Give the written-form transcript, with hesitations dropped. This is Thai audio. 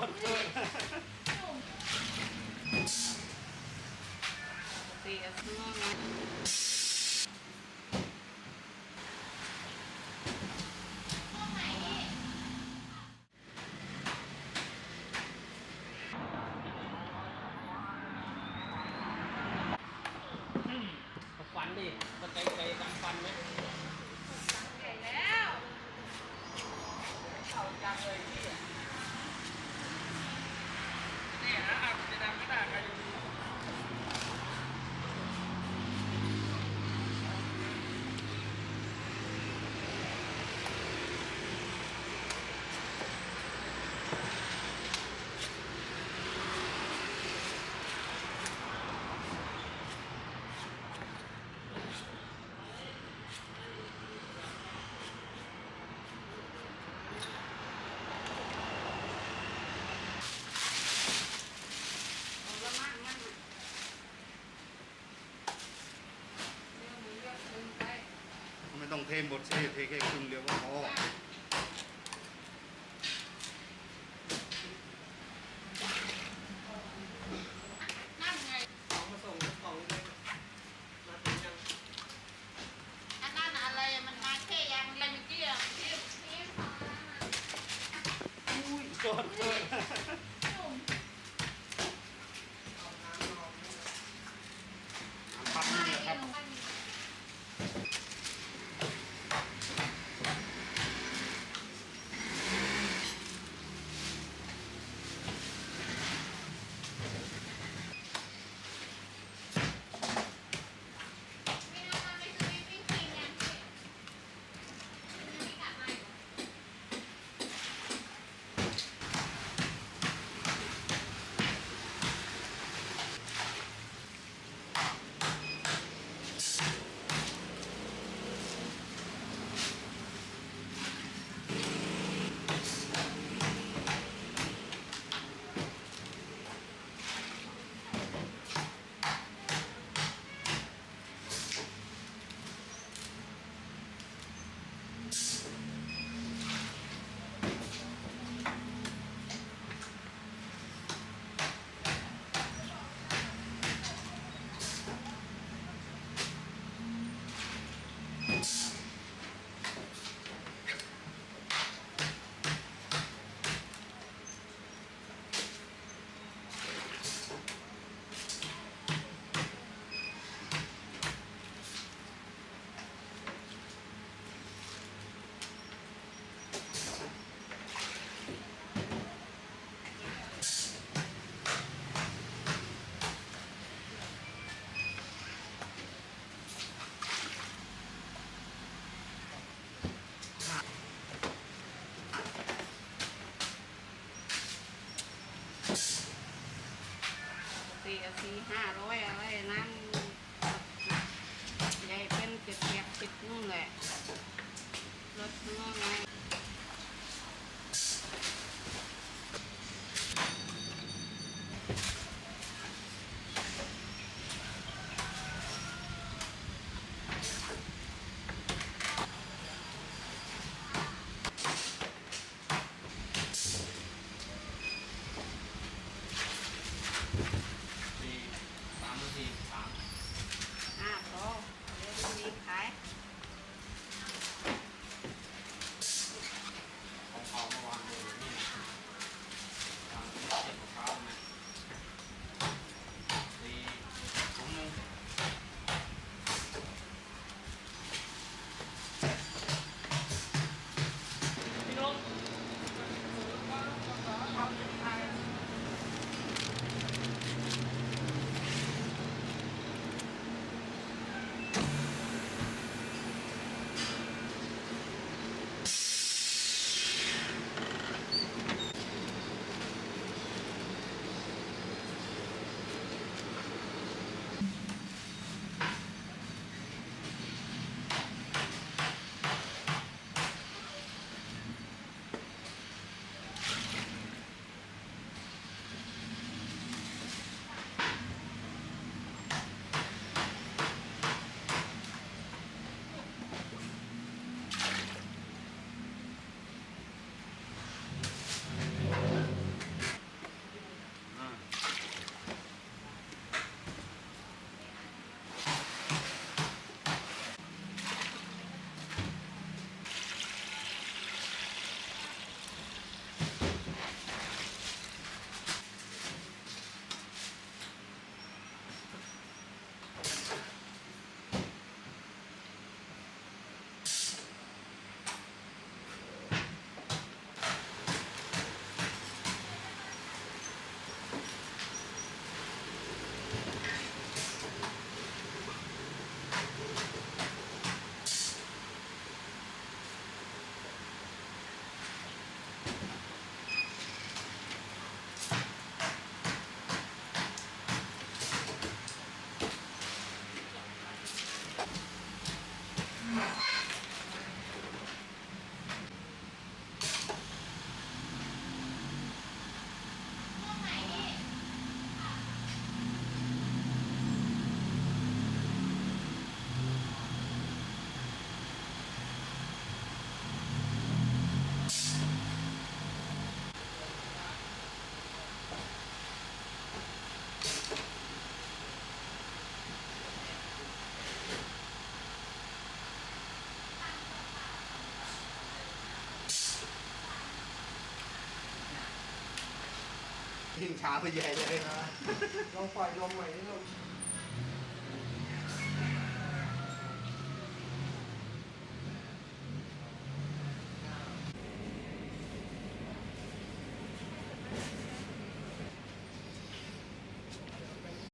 ดเสียสมองฟันดิมันไกลๆกันฟันไหมใหญ่แล้วเอาจังเลยพี่นี่นะจะดำไม่ได้ใครจะดูไม่ต้องเทหมดสิเทแค่ครึ่งเดียวก็พอนั่นไงของมาส่งกล่องเลยมาถึงยังอันนั้นอะไรมันมาแค่ยังอะไรเมื่อกี้อ่ะพี่อุ้ยกดปั๊บนี่แหละครับเสีย400-500อะไรนั่นใหญ่เป็น700-10นู่นแหละรถนู่นไง3 นาทีพอเดี๋ยวมีขาย พวกไหนนี่ ยิงช้าไปใหญ่เลยนะ ลองปล่อยลมหน่อยนี่ลม